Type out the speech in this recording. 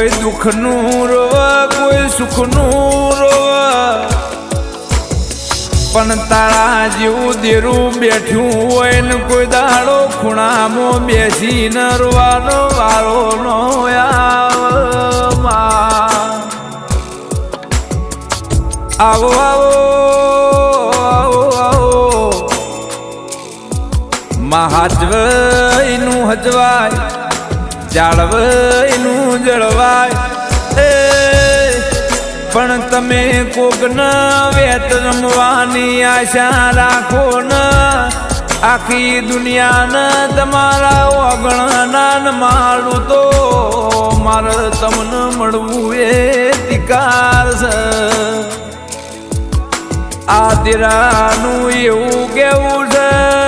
કોઈ દુઃખનું રોવા કોઈ સુખનું રોવા પણ તારા જેવું દેરું બેઠું હોય ને કોઈ દાડો ખૂણામાં બેસીને રોવાનો વારો નો આવો આવો મહાજવયનું હજવાય જાળવયનું જળવાય પણ તમે કોકના વેત રમવાની આશા રાખો ને આખી દુનિયાના તમારા ઓગણના મારું તો મારે તમને મળવું એ ધિકાર છે આ દીરાનું એવું કેવું છે